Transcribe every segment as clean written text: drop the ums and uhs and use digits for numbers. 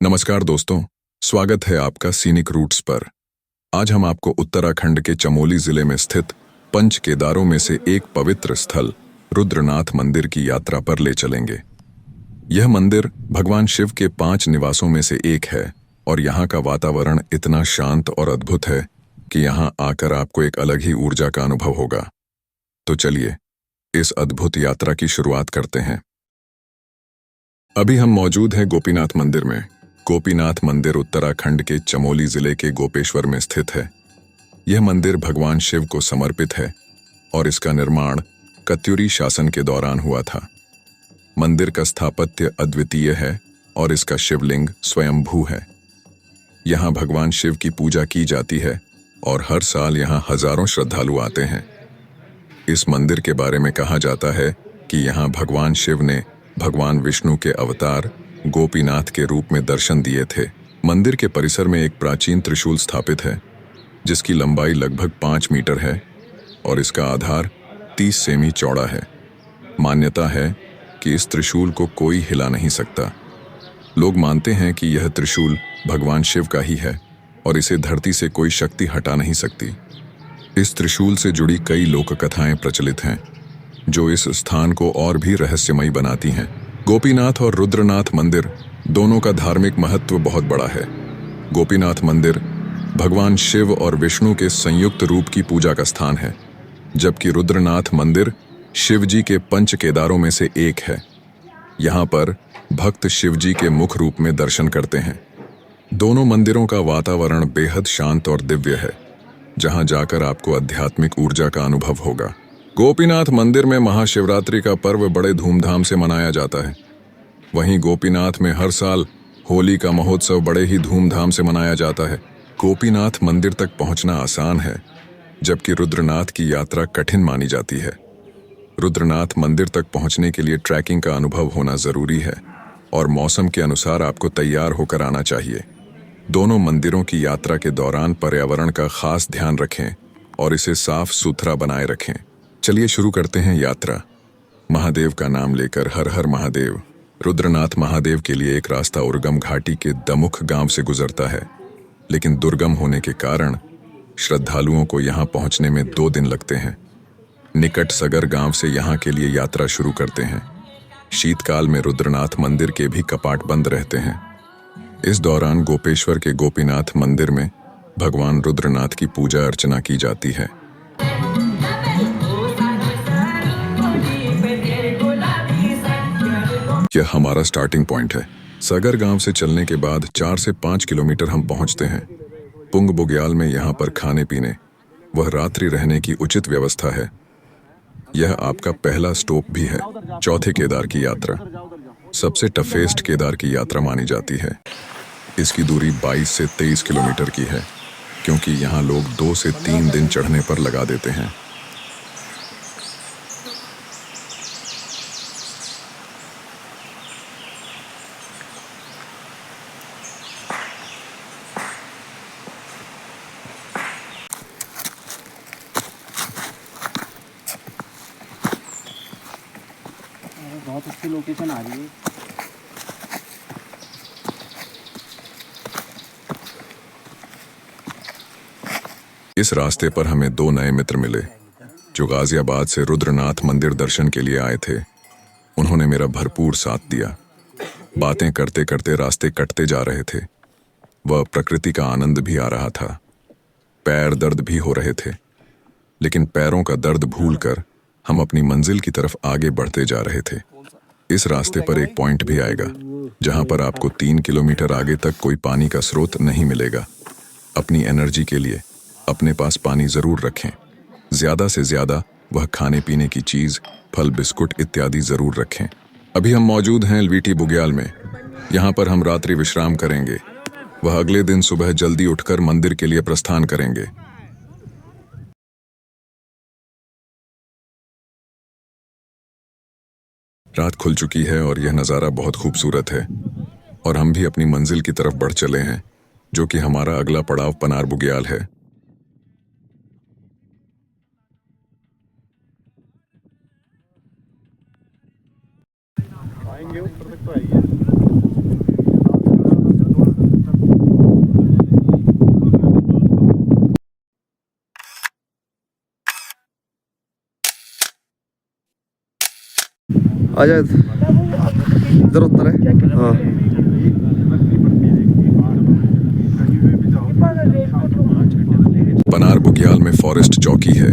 नमस्कार दोस्तों, स्वागत है आपका सीनिक रूट्स पर। आज हम आपको उत्तराखंड के चमोली जिले में स्थित पंच केदारों में से एक पवित्र स्थल रुद्रनाथ मंदिर की यात्रा पर ले चलेंगे। यह मंदिर भगवान शिव के 5 निवासों में से एक है और यहाँ का वातावरण इतना शांत और अद्भुत है कि यहाँ आकर आपको एक अलग ही ऊर्जा का अनुभव होगा। तो चलिए इस अद्भुत यात्रा की शुरुआत करते हैं। अभी हम मौजूद हैं गोपीनाथ मंदिर में। गोपीनाथ मंदिर उत्तराखंड के चमोली जिले के गोपेश्वर में स्थित है। यह मंदिर भगवान शिव को समर्पित है और इसका निर्माण कत्यूरी शासन के दौरान हुआ था। मंदिर का स्थापत्य अद्वितीय है और इसका शिवलिंग स्वयंभू है। यहाँ भगवान शिव की पूजा की जाती है और हर साल यहाँ हजारों श्रद्धालु आते हैं। इस मंदिर के बारे में कहा जाता है कि यहाँ भगवान शिव ने भगवान विष्णु के अवतार गोपीनाथ के रूप में दर्शन दिए थे। मंदिर के परिसर में एक प्राचीन त्रिशूल स्थापित है जिसकी लंबाई लगभग 5 मीटर है और इसका आधार 30 सेमी चौड़ा है। मान्यता है कि इस त्रिशूल को कोई हिला नहीं सकता। लोग मानते हैं कि यह त्रिशूल भगवान शिव का ही है और इसे धरती से कोई शक्ति हटा नहीं सकती। इस त्रिशूल से जुड़ी कई लोक कथाएं प्रचलित हैं जो इस स्थान को और भी रहस्यमयी बनाती हैं। गोपीनाथ और रुद्रनाथ मंदिर दोनों का धार्मिक महत्व बहुत बड़ा है। गोपीनाथ मंदिर भगवान शिव और विष्णु के संयुक्त रूप की पूजा का स्थान है, जबकि रुद्रनाथ मंदिर शिव जी के पंच केदारों में से एक है। यहाँ पर भक्त शिव जी के मुख रूप में दर्शन करते हैं। दोनों मंदिरों का वातावरण बेहद शांत और दिव्य है, जहाँ जाकर आपको आध्यात्मिक ऊर्जा का अनुभव होगा। गोपीनाथ मंदिर में महाशिवरात्रि का पर्व बड़े धूमधाम से मनाया जाता है। वहीं गोपीनाथ में हर साल होली का महोत्सव बड़े ही धूमधाम से मनाया जाता है। गोपीनाथ मंदिर तक पहुंचना आसान है, जबकि रुद्रनाथ की यात्रा कठिन मानी जाती है। रुद्रनाथ मंदिर तक पहुंचने के लिए ट्रैकिंग का अनुभव होना जरूरी है और मौसम के अनुसार आपको तैयार होकर आना चाहिए। दोनों मंदिरों की यात्रा के दौरान पर्यावरण का खास ध्यान रखें और इसे साफ सुथरा बनाए रखें। चलिए शुरू करते हैं यात्रा। महादेव का नाम लेकर हर हर महादेव। रुद्रनाथ महादेव के लिए एक रास्ता उर्गम घाटी के दमुख गांव से गुजरता है, लेकिन दुर्गम होने के कारण श्रद्धालुओं को यहां पहुंचने में 2 दिन लगते हैं। निकट सगर गांव से यहां के लिए यात्रा शुरू करते हैं। शीतकाल में रुद्रनाथ मंदिर के भी कपाट बंद रहते हैं। इस दौरान गोपेश्वर के गोपीनाथ मंदिर में भगवान रुद्रनाथ की पूजा अर्चना की जाती है। यह हमारा स्टार्टिंग पॉइंट है। सगर गांव से चलने के बाद 4 से 5 किलोमीटर हम पहुंचते हैं पुंग बुग्याल में। यहाँ पर खाने पीने वह रात्रि रहने की उचित व्यवस्था है। यह आपका पहला स्टॉप भी है। चौथे केदार की यात्रा सबसे टफेस्ट केदार की यात्रा मानी जाती है। इसकी दूरी 22 से 23 किलोमीटर की है, क्योंकि यहाँ लोग 2 से 3 दिन चढ़ने पर लगा देते हैं। बहुत अच्छी लोकेशन आ रही है। इस रास्ते पर हमें 2 नए मित्र मिले जो गाजियाबाद से रुद्रनाथ मंदिर दर्शन के लिए आए थे। उन्होंने मेरा भरपूर साथ दिया। बातें करते करते रास्ते कटते जा रहे थे। वह प्रकृति का आनंद भी आ रहा था। पैर दर्द भी हो रहे थे, लेकिन पैरों का दर्द भूलकर हम अपनी मंजिल की तरफ आगे बढ़ते जा रहे थे। इस रास्ते पर एक पॉइंट भी आएगा जहां पर आपको 3 किलोमीटर आगे तक कोई पानी का स्रोत नहीं मिलेगा। अपनी एनर्जी के लिए अपने पास पानी जरूर रखें। ज्यादा से ज्यादा वह खाने पीने की चीज, फल, बिस्कुट इत्यादि जरूर रखें। अभी हम मौजूद हैं लवीटी बुग्याल में। यहाँ पर हम रात्रि विश्राम करेंगे। वह अगले दिन सुबह जल्दी उठकर मंदिर के लिए प्रस्थान करेंगे। रात खुल चुकी है और यह नज़ारा बहुत खूबसूरत है और हम भी अपनी मंजिल की तरफ बढ़ चले हैं, जो कि हमारा अगला पड़ाव पनार बुग्याल है। आएंगे ऊपर तक तो आइए। आजा इधर उतर है। हाँ पनार बुग्याल में फॉरेस्ट चौकी है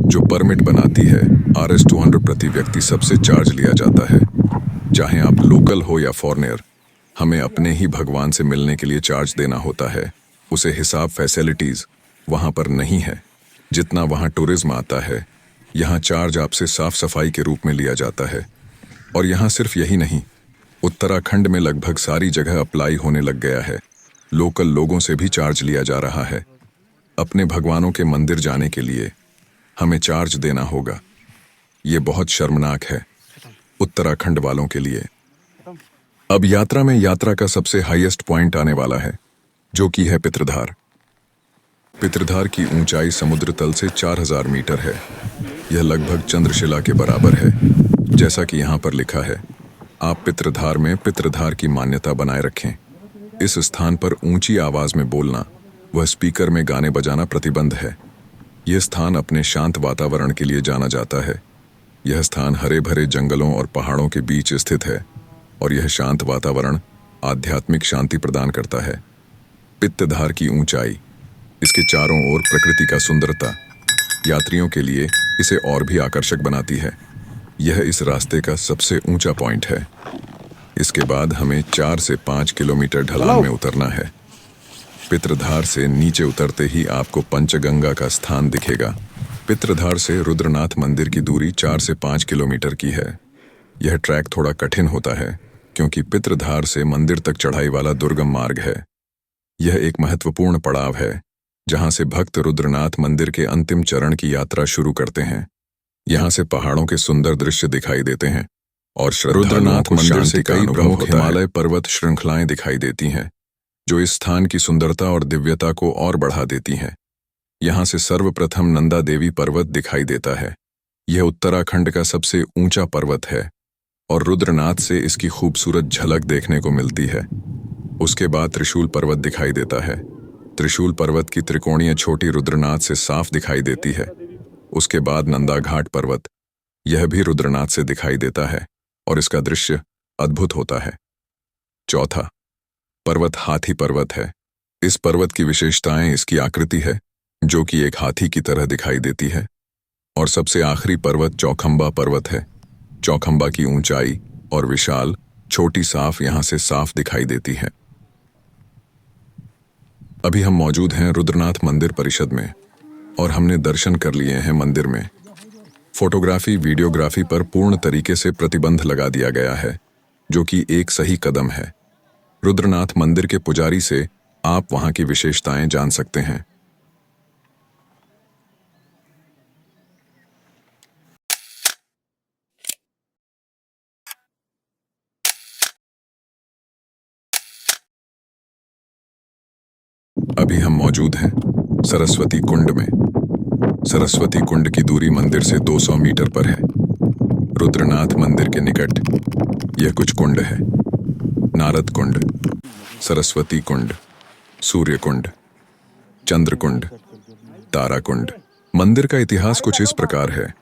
जो परमिट बनाती है। RS 200 प्रति व्यक्ति सबसे चार्ज लिया जाता है। चाहे आप लोकल हो या फॉरेनर, हमें अपने ही भगवान से मिलने के लिए चार्ज देना होता है। उसे हिसाब फैसिलिटीज वहां पर नहीं है जितना वहां टूरिज्म आता है। यहाँ चार्ज आपसे साफ सफाई के रूप में लिया जाता है। और यहाँ सिर्फ यही नहीं, उत्तराखंड में लगभग सारी जगह अप्लाई होने लग गया है। लोकल लोगों से भी चार्ज लिया जा रहा है। अपने भगवानों के मंदिर जाने के लिए हमें चार्ज देना होगा। ये बहुत शर्मनाक है उत्तराखंड वालों के लिए। अब यात्रा में यात्रा का सबसे हाईएस्ट पॉइंट आने वाला है, जो कि है पितृधार। पितृधार की ऊंचाई समुद्र तल से 4000 मीटर है। यह लगभग चंद्रशिला के बराबर है। जैसा कि यहाँ पर लिखा है, आप पितृधार में पितृधार की मान्यता बनाए रखें। इस स्थान पर ऊंची आवाज में बोलना व स्पीकर में गाने बजाना प्रतिबंध है। यह स्थान अपने शांत वातावरण के लिए जाना जाता है। यह स्थान हरे भरे जंगलों और पहाड़ों के बीच स्थित है और यह शांत वातावरण आध्यात्मिक शांति प्रदान करता है। पितृधार की ऊंचाई, इसके चारों ओर प्रकृति का सुंदरता यात्रियों के लिए इसे और भी आकर्षक बनाती है। यह इस रास्ते का सबसे ऊंचा पॉइंट है। इसके बाद हमें 4 से 5 किलोमीटर ढलान में उतरना है। पितृधार से नीचे उतरते ही आपको पंचगंगा का स्थान दिखेगा। पितृधार से रुद्रनाथ मंदिर की दूरी 4 से 5 किलोमीटर की है। यह ट्रैक थोड़ा कठिन होता है क्योंकि पितृधार से मंदिर तक चढ़ाई वाला दुर्गम मार्ग है। यह एक महत्वपूर्ण पड़ाव है जहां से भक्त रुद्रनाथ मंदिर के अंतिम चरण की यात्रा शुरू करते हैं। यहाँ से पहाड़ों के सुंदर दृश्य दिखाई देते हैं और रुद्रनाथ मंदिर से कई प्रमुख हिमालय पर्वत श्रृंखलाएं दिखाई देती हैं, जो इस स्थान की सुंदरता और दिव्यता को और बढ़ा देती हैं। यहाँ से सर्वप्रथम नंदा देवी पर्वत दिखाई देता है। यह उत्तराखंड का सबसे ऊंचा पर्वत है और रुद्रनाथ से इसकी खूबसूरत झलक देखने को मिलती है। उसके बाद त्रिशूल पर्वत दिखाई देता है। त्रिशूल पर्वत की त्रिकोणीय छोटी रुद्रनाथ से साफ दिखाई देती है। उसके बाद नंदा घाट पर्वत, यह भी रुद्रनाथ से दिखाई देता है और इसका दृश्य अद्भुत होता है। चौथा पर्वत हाथी पर्वत है। इस पर्वत की विशेषताएं इसकी आकृति है, जो कि एक हाथी की तरह दिखाई देती है। और सबसे आखिरी पर्वत चौखंबा पर्वत है। चौखंबा की ऊंचाई और विशाल छोटी साफ यहां से साफ दिखाई देती है। अभी हम मौजूद हैं रुद्रनाथ मंदिर परिषद में और हमने दर्शन कर लिए हैं मंदिर में। फोटोग्राफी वीडियोग्राफी पर पूर्ण तरीके से प्रतिबंध लगा दिया गया है, जो कि एक सही कदम है। रुद्रनाथ मंदिर के पुजारी से आप वहां की विशेषताएं जान सकते हैं। अभी हम मौजूद हैं सरस्वती कुंड में। सरस्वती कुंड की दूरी मंदिर से 200 मीटर पर है। रुद्रनाथ मंदिर के निकट यह कुछ कुंड है। नारद कुंड, सरस्वती कुंड, सूर्य कुंड, चंद्र कुंड, तारा कुंड। मंदिर का इतिहास कुछ इस प्रकार है।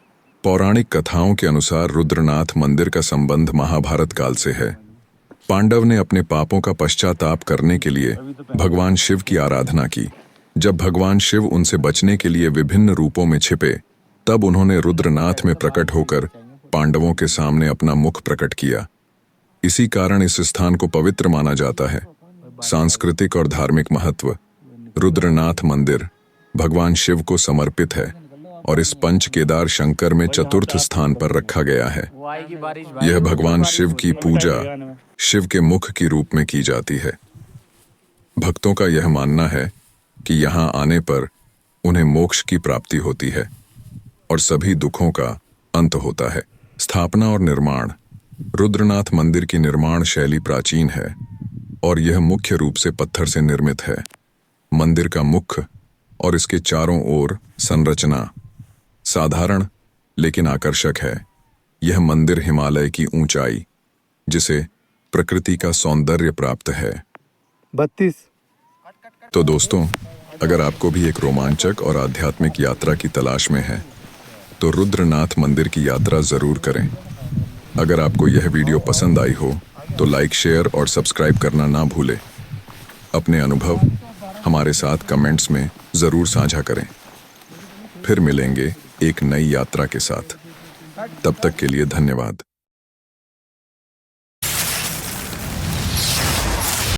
पौराणिक कथाओं के अनुसार रुद्रनाथ मंदिर का संबंध महाभारत काल से है। पांडव ने अपने पापों का पश्चाताप करने के लिए भगवान शिव की आराधना की। जब भगवान शिव उनसे बचने के लिए विभिन्न रूपों में छिपे, तब उन्होंने रुद्रनाथ में प्रकट होकर पांडवों के सामने अपना मुख प्रकट किया। इसी कारण इस स्थान को पवित्र माना जाता है। सांस्कृतिक और धार्मिक महत्व। रुद्रनाथ मंदिर भगवान शिव को समर्पित है और इस पंच केदार शंकर में चतुर्थ स्थान पर रखा गया है। यह भगवान शिव की पूजा शिव के मुख की रूप में की जाती है। भक्तों का यह मानना है कि यहाँ आने पर उन्हें मोक्ष की प्राप्ति होती है और सभी दुखों का अंत होता है। स्थापना और निर्माण। रुद्रनाथ मंदिर की निर्माण शैली प्राचीन है और यह मुख्य रूप से पत्थर से निर्मित है। मंदिर का मुख्य और इसके चारों ओर संरचना साधारण लेकिन आकर्षक है। यह मंदिर हिमालय की ऊंचाई, जिसे प्रकृति का सौंदर्य प्राप्त है। 32। तो दोस्तों, अगर आपको भी एक रोमांचक और आध्यात्मिक यात्रा की तलाश में है, तो रुद्रनाथ मंदिर की यात्रा जरूर करें। अगर आपको यह वीडियो पसंद आई हो तो लाइक, शेयर और सब्सक्राइब करना ना भूलें। अपने अनुभव हमारे साथ कमेंट्स में ज़रूर साझा करें। फिर मिलेंगे एक नई यात्रा के साथ। तब तक के लिए धन्यवाद।